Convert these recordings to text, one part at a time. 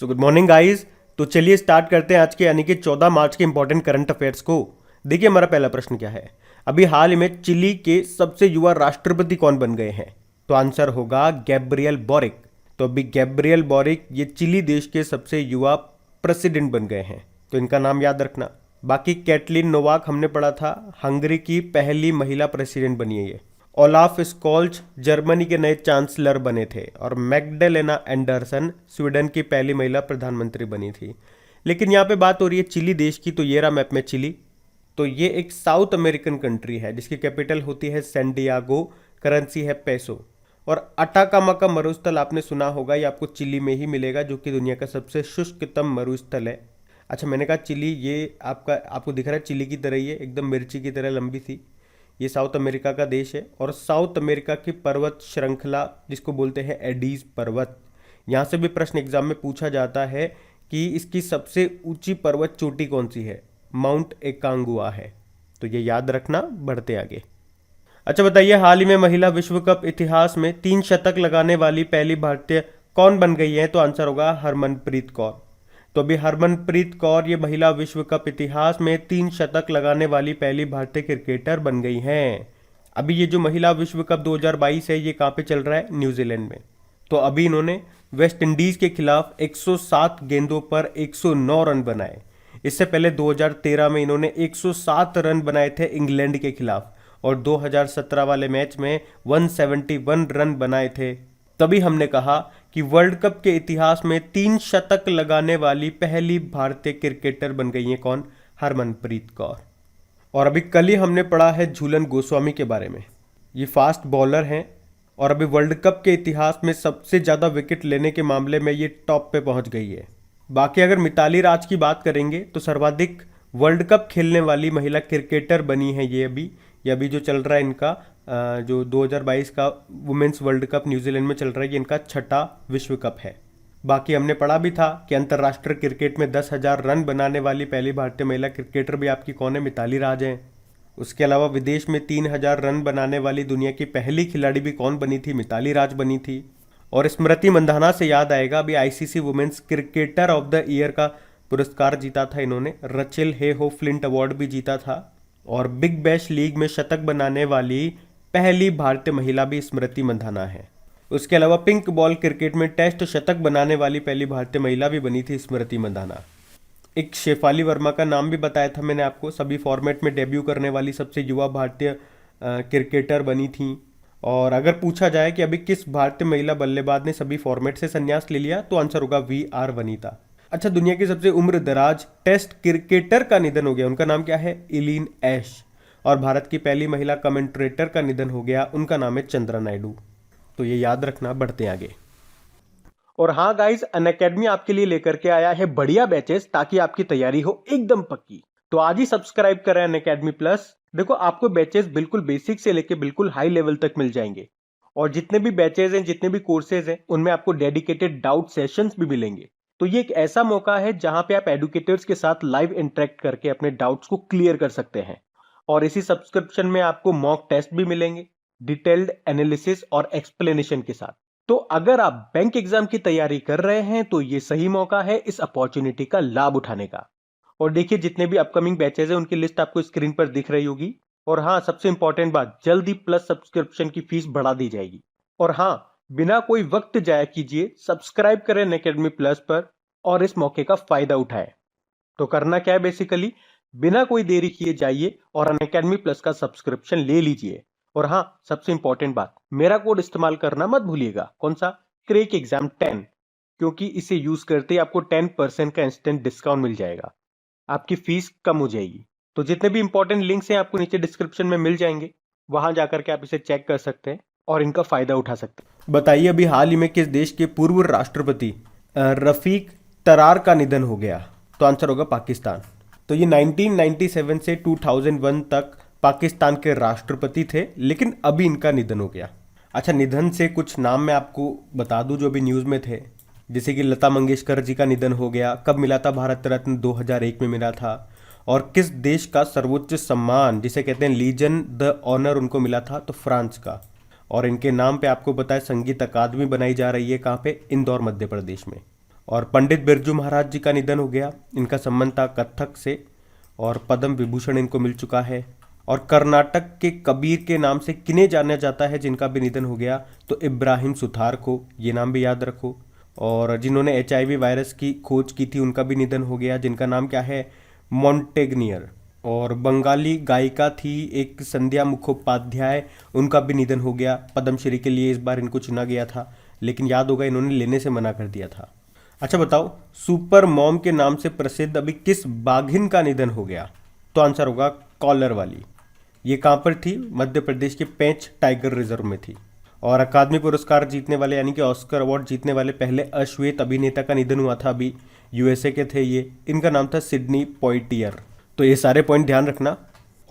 So good morning guys. तो चलिए start करते हैं आज के यानी कि 14 मार्च के इंपॉर्टेंट करंट अफेयर्स को। देखिए हमारा पहला प्रश्न क्या है। अभी हाल ही में चिली के सबसे युवा राष्ट्रपति कौन बन गए हैं? तो आंसर होगा गैब्रियल बोरिक। तो अभी गैब्रियल बोरिक ये चिली देश के सबसे युवा प्रेसिडेंट बन गए हैं, तो इनका नाम याद रखना। बाकी कैटलिन नोवाक हमने पढ़ा था, हंगरी की पहली महिला प्रेसिडेंट बनी है ये। ओलाफ स्कोल्ज जर्मनी के नए चांसलर बने थे और मैग्डलेना एंडरसन स्वीडन की पहली महिला प्रधानमंत्री बनी थी। लेकिन यहाँ पे बात हो रही है चिली देश की, तो ये रहा मैप में चिली। तो ये एक साउथ अमेरिकन कंट्री है जिसकी कैपिटल होती है सैन डियागो, करेंसी है पेसो। और अटाकामा का मरुस्थल आपने सुना होगा, ये आपको चिली में ही मिलेगा जो कि दुनिया का सबसे शुष्कतम मरुस्थल है। अच्छा मैंने कहा चिली, ये आपको दिख रहा है चिली की तरह ही है, एकदम मिर्ची की तरह लंबी सी। ये साउथ अमेरिका का देश है और साउथ अमेरिका की पर्वत श्रृंखला जिसको बोलते हैं एडीज पर्वत, यहाँ से भी प्रश्न एग्जाम में पूछा जाता है कि इसकी सबसे ऊंची पर्वत चोटी कौन सी है? माउंट एकांगुआ है। तो ये याद रखना। बढ़ते आगे। अच्छा बताइए, हाल ही में महिला विश्व कप इतिहास में 3 शतक लगाने वाली पहली भारतीय कौन बन गई है? तो आंसर होगा हरमनप्रीत कौर। तो अभी हरमनप्रीत कौर ये महिला विश्व कप इतिहास में 3 शतक लगाने वाली पहली भारतीय क्रिकेटर बन गई हैं। अभी ये जो महिला विश्व कप 2022 है ये कहाँ पे चल रहा है? न्यूजीलैंड में। तो अभी इन्होंने वेस्ट इंडीज के खिलाफ 107 गेंदों पर 109 रन बनाए। इससे पहले 2013 में इन्होंने 107 रन बनाए थे इंग्लैंड के खिलाफ और 2017 वाले मैच में 171 रन बनाए थे। तभी हमने कहा कि वर्ल्ड कप के इतिहास में 3 शतक लगाने वाली पहली भारतीय क्रिकेटर बन गई है कौन? हरमनप्रीत कौर। और अभी कल ही हमने पढ़ा है झूलन गोस्वामी के बारे में। ये फास्ट बॉलर हैं और अभी वर्ल्ड कप के इतिहास में सबसे ज़्यादा विकेट लेने के मामले में ये टॉप पे पहुंच गई है। बाकी अगर मिताली राज की बात करेंगे तो सर्वाधिक वर्ल्ड कप खेलने वाली महिला क्रिकेटर बनी है ये अभी जो चल रहा है इनका जो 2022 का वुमेन्स वर्ल्ड कप न्यूजीलैंड में चल रहा है, ये इनका 6ठा विश्व कप है। बाकी हमने पढ़ा भी था कि अंतर्राष्ट्रीय क्रिकेट में 10,000 रन बनाने वाली पहली भारतीय महिला क्रिकेटर भी आपकी कौन है? मिताली राज हैं। उसके अलावा विदेश में 3,000 रन बनाने वाली दुनिया की पहली खिलाड़ी भी कौन बनी थी? मिताली राज बनी थी। और स्मृति मंधाना से याद आएगा, अभी ICC women's cricketer of the year का पुरस्कार जीता था इन्होंने। रचेल हे हो फ्लिंट अवार्ड भी जीता था। और बिग बैश लीग में शतक बनाने वाली पहली भारतीय महिला भी स्मृति मंधाना है। उसके अलावा पिंक बॉल क्रिकेट में टेस्ट शतक बनाने वाली पहली भारतीय महिला भी बनी थी स्मृति मंधाना। एक शेफाली वर्मा का नाम भी बताया था मैंने आपको, सभी फॉर्मेट में डेब्यू करने वाली सबसे युवा भारतीय क्रिकेटर बनी थी। और अगर पूछा जाए कि अभी किस भारतीय महिला बल्लेबाज ने सभी फॉर्मेट से संन्यास ले लिया, तो आंसर होगा वी.आर. वनीता। अच्छा, दुनिया की सबसे उम्र दराज टेस्ट क्रिकेटर का निधन हो गया, उनका नाम क्या है? इलीन एश। और भारत की पहली महिला कमेंट्रेटर का निधन हो गया, उनका नाम है चंद्रा नायडू। तो ये याद रखना। बढ़ते आगे। और हाँ गाइस, अनअकैडमी आपके लिए लेकर के आया है बढ़िया बैचेस ताकि आपकी तैयारी हो एकदम पक्की। तो आज ही सब्सक्राइब करें अनअकैडमी प्लस। देखो आपको बैचेस बिल्कुल बेसिक से लेके बिल्कुल हाई लेवल तक मिल जाएंगे। और जितने भी बैचेस हैं, जितने भी कोर्सेज हैं, उनमें आपको डेडिकेटेड डाउट सेशंस भी मिलेंगे। तो ये एक ऐसा मौका है जहां पे आप एडुकेटर्स के साथ लाइव इंटरेक्ट करके अपने डाउट्स को क्लियर कर सकते हैं। और इसी सब्सक्रिप्शन में आपको मॉक टेस्ट भी मिलेंगे, डिटेल्ड एनालिसिस और एक्सप्लेनेशन के साथ। तो अगर आप बैंक एग्जाम की तैयारी कर रहे हैं तो ये सही मौका है इस अपॉर्चुनिटी का लाभ उठाने का। और देखिए जितने भी अपकमिंग बैचेज हैं उनकी लिस्ट आपको स्क्रीन पर दिख रही होगी। और हाँ, सबसे इंपॉर्टेंट बात, जल्दी प्लस सब्सक्रिप्शन की फीस बढ़ा दी जाएगी। और हाँ, बिना कोई वक्त जाया कीजिए सब्सक्राइब करें अनअकैडमी प्लस पर और इस मौके का फायदा उठाएं। तो करना क्या है, बेसिकली बिना कोई देरी किए जाइए और अनअकैडमी प्लस का सब्सक्रिप्शन ले लीजिए। और हाँ, सबसे इंपॉर्टेंट बात, मेरा कोड इस्तेमाल करना मत भूलिएगा। कौन सा? क्रैक एग्जाम 10, क्योंकि इसे यूज करते ही आपको 10% का इंस्टेंट डिस्काउंट मिल जाएगा, आपकी फीस कम हो जाएगी। तो जितने भी इंपॉर्टेंट लिंक्स हैं आपको नीचे डिस्क्रिप्शन में मिल जाएंगे, वहां जाकर के आप इसे चेक कर सकते हैं और इनका फायदा उठा सकते हैं। बताइए, अभी हाल ही में किस देश के पूर्व राष्ट्रपति रफीक तरार का निधन हो गया? तो आंसर होगा पाकिस्तान। तो ये 1997 से 2001 तक पाकिस्तान के राष्ट्रपति थे, लेकिन अभी इनका निधन हो गया। अच्छा, निधन से कुछ नाम मैं आपको बता दूं जो अभी न्यूज़ में थे, जैसे कि लता मंगेशकर जी का निधन हो गया। कब मिला था? भारत रत्न 2001 में मिला था। और किस देश का सर्वोच्च सम्मान जिसे कहते हैं लीजन द ऑनर उनको मिला था? तो फ्रांस का। और इनके नाम पे आपको पता है संगीत अकादमी बनाई जा रही है, कहाँ पे? इंदौर मध्य प्रदेश में। और पंडित बिरजू महाराज जी का निधन हो गया, इनका संबंध था कथक से और पद्म विभूषण इनको मिल चुका है। और कर्नाटक के कबीर के नाम से किन्हें जाना जाता है जिनका भी निधन हो गया, तो इब्राहिम सुथार को, ये नाम भी याद रखो। और जिन्होंने HIV वायरस की खोज की थी उनका भी निधन हो गया, जिनका नाम क्या है, मॉन्टेग्नियर। और बंगाली गायिका थी एक संध्या मुखोपाध्याय, उनका भी निधन हो गया। पद्मश्री के लिए इस बार इनको चुना गया था, लेकिन याद होगा इन्होंने लेने से मना कर दिया था। अच्छा बताओ, सुपर मॉम के नाम से प्रसिद्ध अभी किस बाघिन का निधन हो गया, तो आंसर होगा कॉलर वाली। ये कहाँ पर थी, मध्य प्रदेश के पेंच टाइगर रिजर्व में थी। और अकादमी पुरस्कार जीतने वाले यानी कि ऑस्कर अवार्ड जीतने वाले पहले अश्वेत अभिनेता का निधन हुआ था अभी, USA के थे ये, इनका नाम था सिडनी पॉइटियर। तो ये सारे पॉइंट ध्यान रखना।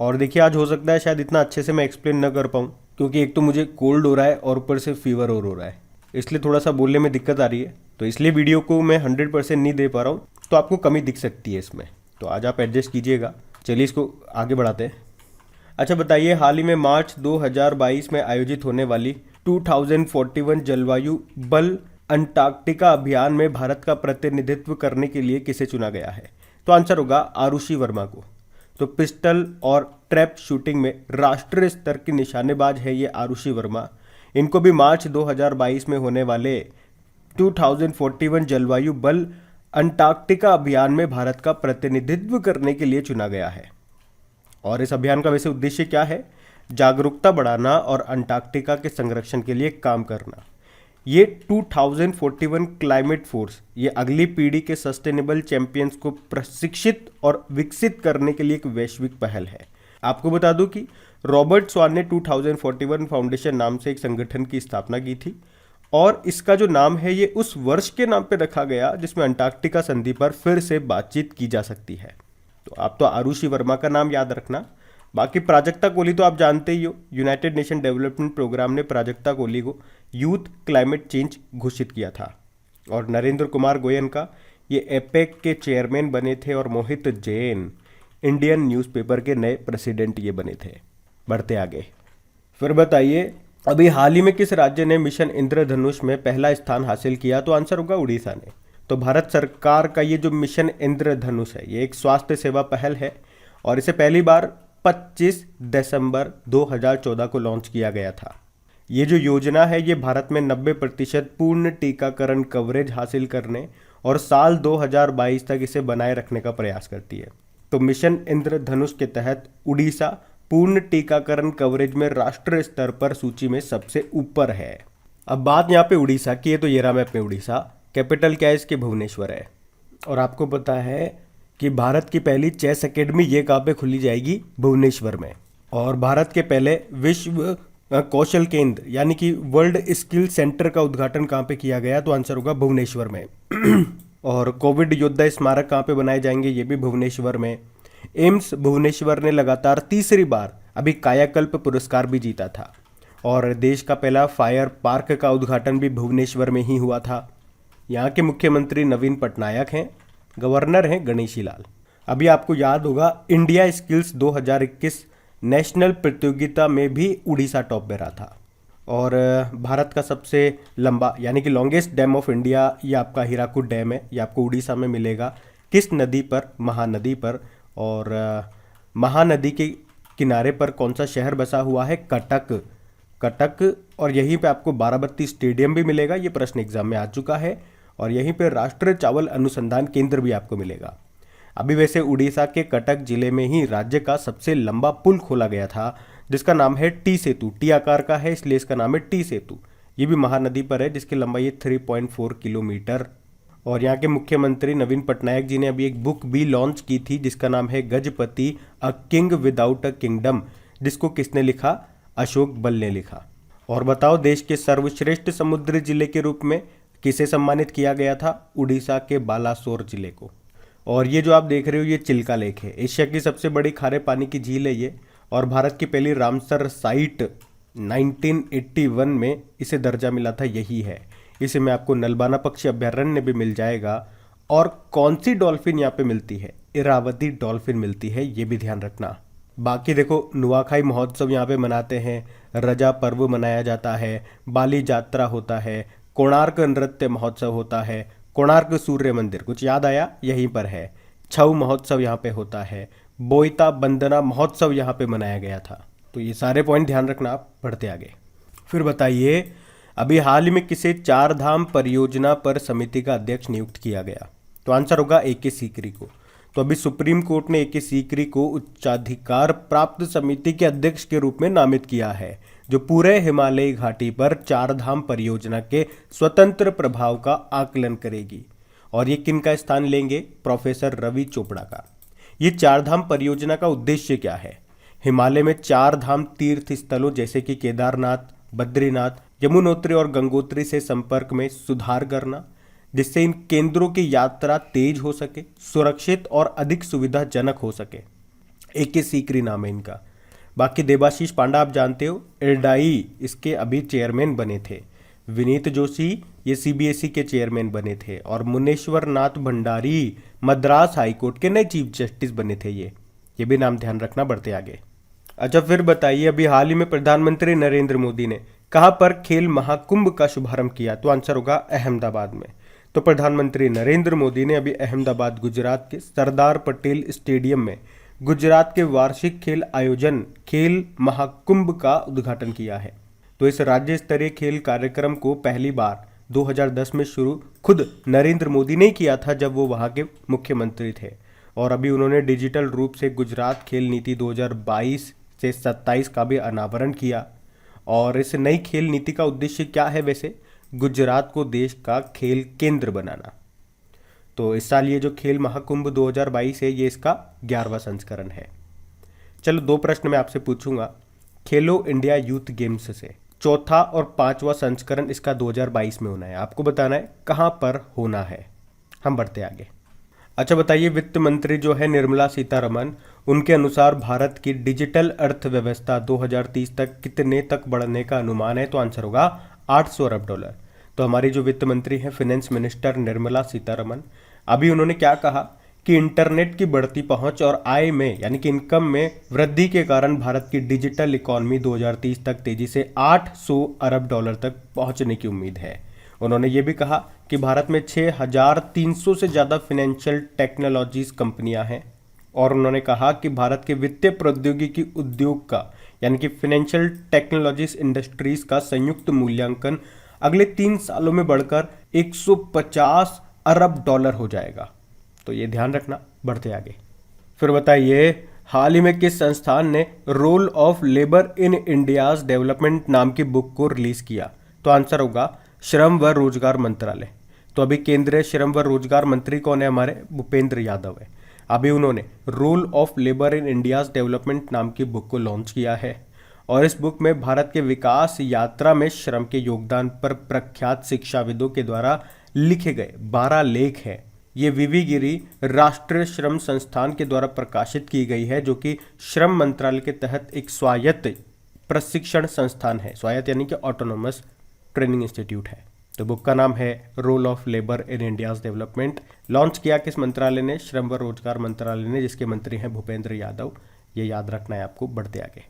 और देखिए आज हो सकता है शायद इतना अच्छे से मैं एक्सप्लेन न कर पाऊँ, क्योंकि एक तो मुझे कोल्ड हो रहा है और ऊपर से फीवर और हो रहा है, इसलिए थोड़ा सा बोलने में दिक्कत आ रही है। तो इसलिए वीडियो को मैं 100% नहीं दे पा रहा हूँ, तो आपको कमी दिख सकती है इसमें, तो आज आप एडजस्ट कीजिएगा। चलिए इसको आगे बढ़ाते हैं। अच्छा बताइए, हाल ही में मार्च 2022 में आयोजित होने वाली 2041 जलवायु बल अंटार्कटिका अभियान में भारत का प्रतिनिधित्व करने के लिए किसे चुना गया है, तो आंसर होगा आरुषि वर्मा को। तो पिस्टल और ट्रैप शूटिंग में राष्ट्रीय स्तर की निशानेबाज है ये आरुषि वर्मा। इनको भी मार्च 2022 में होने वाले 2041 जलवायु बल अंटार्कटिका अभियान में भारत का प्रतिनिधित्व करने के लिए चुना गया है। और इस अभियान का वैसे उद्देश्य क्या है, जागरूकता बढ़ाना और अंटार्कटिका के संरक्षण के लिए काम करना। ये 2041 क्लाइमेट फोर्स ये अगली पीढ़ी के सस्टेनेबल चैंपियंस को प्रशिक्षित और विकसित करने के लिए एक वैश्विक पहल है। आपको बता दूं कि रॉबर्ट स्वान ने 2041 फाउंडेशन नाम से एक संगठन की स्थापना की थी, और इसका जो नाम है ये उस वर्ष के नाम पे रखा गया जिसमें अंटार्कटिका संधि पर फिर से बातचीत की जा सकती है। तो आप तो आरुषि वर्मा का नाम याद रखना। बाकी प्राजक्ता कोहली तो आप जानते ही हो, यूनाइटेड नेशन डेवलपमेंट प्रोग्राम ने प्राजक्ता कोहली को यूथ क्लाइमेट चेंज घोषित किया था। और नरेंद्र कुमार गोयनका ये एपेक के चेयरमैन बने थे, और मोहित जैन इंडियन न्यूज़पेपर के नए प्रेसिडेंट ये बने थे। बढ़ते आगे। फिर बताइए, अभी हाल ही में किस राज्य ने मिशन इंद्रधनुष में पहला स्थान हासिल किया, तो आंसर होगा उड़ीसा ने। तो भारत सरकार का ये जो मिशन इंद्रधनुष है ये एक स्वास्थ्य सेवा पहल है, और इसे पहली बार 25 दिसंबर 2014 को लॉन्च किया गया था। ये जो योजना है ये भारत में 90% पूर्ण टीकाकरण कवरेज हासिल करने और साल 2022 तक इसे बनाए रखने का प्रयास करती है। तो मिशन इंद्रधनुष के तहत उड़ीसा पूर्ण टीकाकरण कवरेज में राष्ट्रीय स्तर पर सूची में सबसे ऊपर है। अब बात यहाँ पे उड़ीसा की है, तो ये रहा मैप में उड़ीसा। कैपिटल क्या है इसके, भुवनेश्वर है। और आपको पता है कि भारत की पहली चेस एकेडमी ये कहाँ पे खुली जाएगी, भुवनेश्वर में। और भारत के पहले विश्व कौशल केंद्र यानी कि वर्ल्ड स्किल सेंटर का उद्घाटन कहाँ पे किया गया, तो आंसर होगा भुवनेश्वर में। और कोविड योद्धा स्मारक कहाँ पे बनाए जाएंगे, ये भी भुवनेश्वर में। एम्स भुवनेश्वर ने लगातार तीसरी बार अभी कायाकल्प पुरस्कार भी जीता था। और देश का पहला फायर पार्क का उद्घाटन भी भुवनेश्वर में ही हुआ था। यहाँ के मुख्यमंत्री नवीन पटनायक हैं, गवर्नर हैं गणेशी लाल। अभी आपको याद होगा इंडिया स्किल्स 2021 नेशनल प्रतियोगिता में भी उड़ीसा टॉप पे रहा था। और भारत का सबसे लंबा यानी कि लॉन्गेस्ट डैम ऑफ इंडिया ये आपका हीराकुद डैम है, ये आपको उड़ीसा में मिलेगा। किस नदी पर, महानदी पर। और महानदी के किनारे पर कौन सा शहर बसा हुआ है, कटक। कटक। और यहीं पे आपको बाराबत्ती स्टेडियम भी मिलेगा, ये प्रश्न एग्जाम में आ चुका है। और यहीं पे राष्ट्रीय चावल अनुसंधान केंद्र भी आपको मिलेगा। अभी वैसे उड़ीसा के कटक जिले में ही राज्य का सबसे लंबा पुल खोला गया था, जिसका नाम है टी सेतु। टी आकार का है इसलिए इसका नाम है टी सेतु। ये भी महानदी पर है, जिसकी लंबाई है 3.4 किलोमीटर। और यहाँ के मुख्यमंत्री नवीन पटनायक जी ने अभी एक बुक भी लॉन्च की थी, जिसका नाम है Gajapati a king without a kingdom, जिसको किसने लिखा, अशोक बल ने लिखा। और बताओ, देश के सर्वश्रेष्ठ समुद्री जिले के रूप में किसे सम्मानित किया गया था, उड़ीसा के बालासोर जिले को। और ये जो आप देख रहे हो ये चिल्का लेक है, एशिया की सबसे बड़ी खारे पानी की झील है ये। और भारत की पहली रामसर साइट 1981 में इसे दर्जा मिला था, यही है। इसे में आपको नलबाना पक्षी अभ्यारण्य भी मिल जाएगा। और कौन सी डॉल्फिन यहाँ पे मिलती है, इरावती डॉल्फिन मिलती है, ये भी ध्यान रखना। बाकी देखो, नुआखाई महोत्सव यहाँ पे मनाते हैं, रजा पर्व मनाया जाता है, बाली यात्रा होता है, कोणार्क नृत्य महोत्सव होता है, कोणार्क सूर्य मंदिर, कुछ याद आया, यहीं पर है। छऊ महोत्सव यहाँ पे होता है। बोईता बंदना महोत्सव यहाँ पे मनाया गया था। तो ये सारे पॉइंट ध्यान रखना, आप बढ़ते आगे। फिर बताइए, अभी हाल ही में किसे चार धाम परियोजना पर समिति का अध्यक्ष नियुक्त किया गया? तो आंसर होगा ए.के. सीकरी को। तो अभी सुप्रीम कोर्ट ने ए.के. सीकरी को उच्चाधिकार प्राप्त समिति के अध्यक्ष के रूप में नामित किया है, जो पूरे हिमालयी घाटी पर चार धाम परियोजना के स्वतंत्र प्रभाव का आकलन करेगी। और ये किन का स्थान लेंगे? प्रोफेसर रवि चोपड़ा का। ये चार धाम परियोजना का उद्देश्य क्या है? हिमालय में चार धाम तीर्थ स्थलों जैसे कि केदारनाथ, बद्रीनाथ, यमुनोत्री और गंगोत्री से संपर्क में सुधार करना, जिससे इन केंद्रों की यात्रा तेज हो सके, सुरक्षित और अधिक सुविधाजनक हो सके। ए.के. सीकरी नाम है इनका। बाकी देबाशीष पांडा आप जानते हो, इरडाई इसके अभी चेयरमैन बने थे। विनीत जोशी ये सीबीएसई के चेयरमैन बने थे। और मुनेश्वर नाथ भंडारी मद्रास हाईकोर्ट के नए चीफ जस्टिस बने थे। ये भी नाम ध्यान रखना, बढ़ते आगे। अच्छा, फिर बताइए, अभी हाल ही में प्रधानमंत्री नरेंद्र मोदी ने कहां पर खेल महाकुंभ का शुभारंभ किया? तो आंसर होगा अहमदाबाद में। तो प्रधानमंत्री नरेंद्र मोदी ने अभी अहमदाबाद गुजरात के सरदार पटेल स्टेडियम में गुजरात के वार्षिक खेल आयोजन खेल महाकुंभ का उद्घाटन किया है। तो इस राज्य स्तरीय खेल कार्यक्रम को पहली बार 2010 में शुरू खुद नरेंद्र मोदी ने किया था, जब वो वहां के मुख्यमंत्री थे। और अभी उन्होंने डिजिटल रूप से गुजरात खेल नीति 2022 से 27 का भी अनावरण किया। और इस नई खेल नीति का उद्देश्य क्या है वैसे? गुजरात को देश का खेल केंद्र बनाना। तो इस साल ये जो खेल महाकुंभ 2022 है, ये इसका 11वां संस्करण है। चलो, दो प्रश्न मैं आपसे पूछूंगा खेलो इंडिया यूथ गेम्स से। चौथा और पांचवा संस्करण इसका 2022 में होना है। आपको बताना है कहां पर होना है। हम बढ़ते आगे। अच्छा बताइए, वित्त मंत्री जो है निर्मला सीतारमण, उनके अनुसार भारत की डिजिटल अर्थव्यवस्था 2030 तक कितने तक बढ़ने का अनुमान है? तो आंसर होगा 800 अरब डॉलर। तो हमारी जो वित्त मंत्री हैं फाइनेंस मिनिस्टर निर्मला सीतारमण, अभी उन्होंने क्या कहा कि इंटरनेट की बढ़ती पहुंच और आय में यानी कि इनकम में वृद्धि के कारण भारत की डिजिटल इकॉनमी 2030 तक तेजी से 800 अरब डॉलर तक पहुंचने की उम्मीद है। उन्होंने ये भी कहा कि भारत में 6300 से ज़्यादा फाइनेंशियल टेक्नोलॉजीज कंपनियां हैं। और उन्होंने कहा कि भारत के वित्तीय प्रौद्योगिकी उद्योग का यानी कि फाइनेंशियल टेक्नोलॉजीज इंडस्ट्रीज का संयुक्त मूल्यांकन अगले 3 सालों में बढ़कर 150 अरब डॉलर हो जाएगा। तो ये ध्यान रखना, बढ़ते आगे। फिर बताइए, हाल ही में किस संस्थान ने role of labour in India's development नाम की बुक को रिलीज किया? तो आंसर होगा श्रम व रोजगार मंत्रालय। तो अभी केंद्रीय श्रम व रोजगार मंत्री कौन है? हमारे भूपेंद्र यादव है। अभी उन्होंने role of labour in India's development नाम की बुक को लॉन्च किया है। और इस बुक में भारत के विकास यात्रा में श्रम के योगदान पर प्रख्यात शिक्षाविदों के द्वारा लिखे गए 12 लेख हैं। ये वीवी गिरी राष्ट्रीय श्रम संस्थान के द्वारा प्रकाशित की गई है, जो कि श्रम मंत्रालय के तहत एक स्वायत्त प्रशिक्षण संस्थान है। स्वायत्त यानी कि ऑटोनोमस ट्रेनिंग इंस्टीट्यूट है। तो बुक का नाम है role of labour in India's development. Launch किया किस मंत्रालय ने? श्रम व रोजगार मंत्रालय ने, जिसके मंत्री हैं भूपेंद्र यादव। ये याद रखना है आपको, बढ़ते आगे।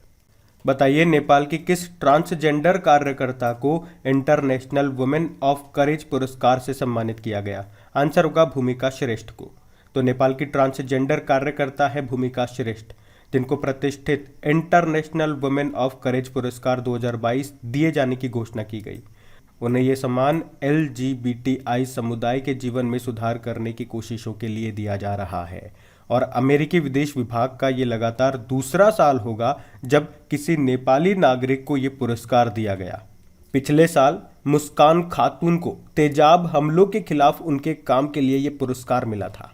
बताइए, नेपाल की किस ट्रांसजेंडर कार्यकर्ता को इंटरनेशनल वुमेन ऑफ करेज पुरस्कार से सम्मानित किया गया? आंसर होगा भूमिका श्रेष्ठ को। तो नेपाल की ट्रांसजेंडर कार्यकर्ता है भूमिका श्रेष्ठ, जिनको प्रतिष्ठित इंटरनेशनल वुमेन ऑफ करेज पुरस्कार 2022 दिए जाने की घोषणा की गई। उन्हें यह सम्मान LGBTI समुदाय के जीवन में सुधार करने की कोशिशों के लिए दिया जा रहा है। और अमेरिकी विदेश विभाग का ये लगातार दूसरा साल होगा जब किसी नेपाली नागरिक को ये पुरस्कार दिया गया। पिछले साल मुस्कान खातून को तेजाब हमलों के खिलाफ उनके काम के लिए ये पुरस्कार मिला था।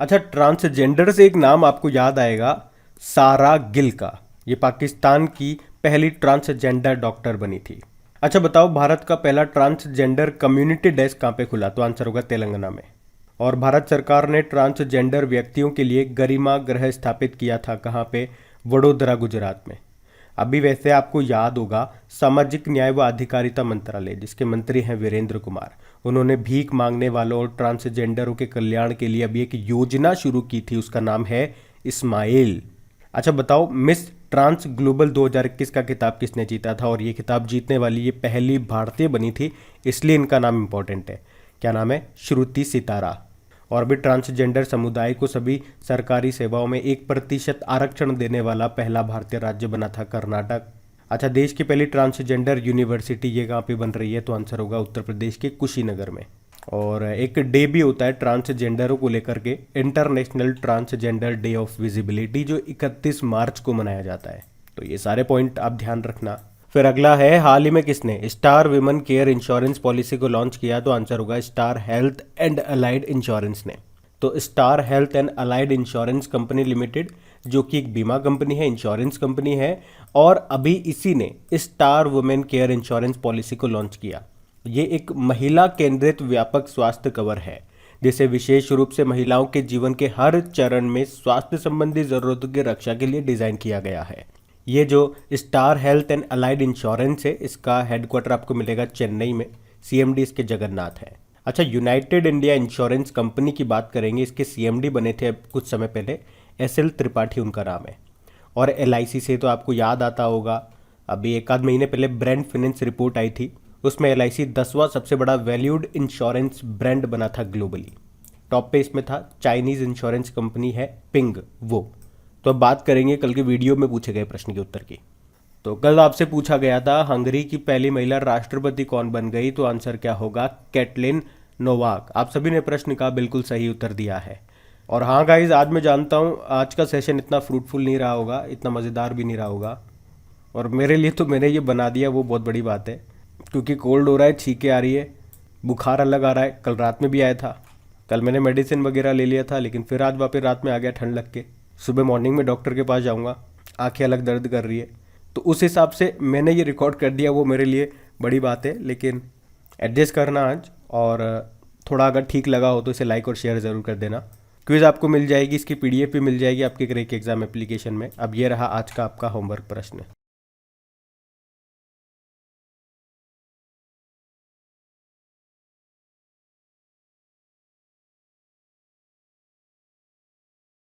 अच्छा, ट्रांसजेंडर से एक नाम आपको याद आएगा, सारा गिल का। ये पाकिस्तान की पहली ट्रांसजेंडर डॉक्टर बनी थी। अच्छा बताओ, भारत का पहला ट्रांसजेंडर कम्युनिटी डेस्क कहाँ पे खुला? तो आंसर होगा तेलंगाना में। और भारत सरकार ने ट्रांसजेंडर व्यक्तियों के लिए गरिमा गृह स्थापित किया था कहाँ पे? वडोदरा, गुजरात में। अभी वैसे आपको याद होगा, सामाजिक न्याय व अधिकारिता मंत्रालय, जिसके मंत्री हैं वीरेंद्र कुमार, उन्होंने भीख मांगने वालों और ट्रांसजेंडरों के कल्याण के लिए अभी एक योजना शुरू की थी, उसका नाम है स्माइल। अच्छा बताओ, मिस ट्रांस ग्लोबल 2021 का खिताब किसने जीता था? और ये खिताब जीतने वाली ये पहली भारतीय बनी थी, इसलिए इनका नाम इंपॉर्टेंट है, क्या नाम है? श्रुति सितारा। और भी ट्रांसजेंडर समुदाय को सभी सरकारी सेवाओं में 1% आरक्षण देने वाला पहला भारतीय राज्य बना था कर्नाटक। अच्छा, देश की पहली ट्रांसजेंडर यूनिवर्सिटी ये कहाँ पे बन रही है? तो आंसर होगा उत्तर प्रदेश के कुशीनगर में। और एक डे भी होता है ट्रांसजेंडरों को लेकर के, international transgender day of visibility, जो 31 मार्च को मनाया जाता है। तो ये सारे पॉइंट आप ध्यान रखना। फिर अगला है, हाल ही में किसने star women care insurance policy को लॉन्च किया? तो आंसर होगा star health and allied insurance ने। तो star health and allied insurance company limited, जो कि एक बीमा कंपनी है, इंश्योरेंस कंपनी है, और अभी इसी ने star women care insurance policy को लॉन्च किया। ये एक महिला केंद्रित व्यापक स्वास्थ्य कवर है, जिसे विशेष रूप से महिलाओं के जीवन के हर चरण में स्वास्थ्य संबंधी जरूरतों की रक्षा के लिए डिजाइन किया गया है। ये जो star health and allied insurance है, इसका हेडक्वार्टर आपको मिलेगा चेन्नई में, सीएमडी इसके जगन्नाथ है। अच्छा, यूनाइटेड इंडिया इंश्योरेंस कंपनी की बात करेंगे, इसके सीएमडी बने थे कुछ समय पहले, एसएल त्रिपाठी उनका नाम है। और एलआईसी से तो आपको याद आता होगा, अभी एक आध महीने पहले ब्रांड फाइनेंस रिपोर्ट आई थी, उसमें एलआईसी 10वां सबसे बड़ा वैल्यूड इंश्योरेंस ब्रांड बना था ग्लोबली। टॉप पे इसमें था चाइनीज इंश्योरेंस कंपनी है पिंग, वो। तो अब बात करेंगे कल के वीडियो में पूछे गए प्रश्न के उत्तर की। तो कल आपसे पूछा गया था हंगरी की पहली महिला राष्ट्रपति कौन बन गई? तो आंसर क्या होगा? Katalin Novak. आप सभी ने प्रश्न का बिल्कुल सही उत्तर दिया है। और हाँ गाइज, आज मैं जानता हूँ आज का सेशन इतना फ्रूटफुल नहीं रहा होगा, इतना मज़ेदार भी नहीं रहा होगा, और मेरे लिए तो मैंने ये बना दिया वो बहुत बड़ी बात है, क्योंकि कोल्ड हो रहा है, छींकें आ रही है, बुखार अलग आ रहा है, कल रात में भी आया था। कल मैंने मेडिसिन वगैरह ले लिया था, लेकिन फिर आज वापस रात में आ गया ठंड लग के। सुबह मॉर्निंग में डॉक्टर के पास जाऊँगा, आँखें अलग दर्द कर रही है, तो उस हिसाब से मैंने ये रिकॉर्ड कर दिया, वो मेरे लिए बड़ी बात है। लेकिन एडजस्ट करना आज, और थोड़ा अगर ठीक लगा हो तो इसे लाइक और शेयर ज़रूर कर देना। क्विज़ आपको मिल जाएगी, इसकी पीडीएफ भी मिल जाएगी आपके क्रैक एग्जाम एप्लीकेशन में। अब ये रहा आज का आपका होमवर्क प्रश्न।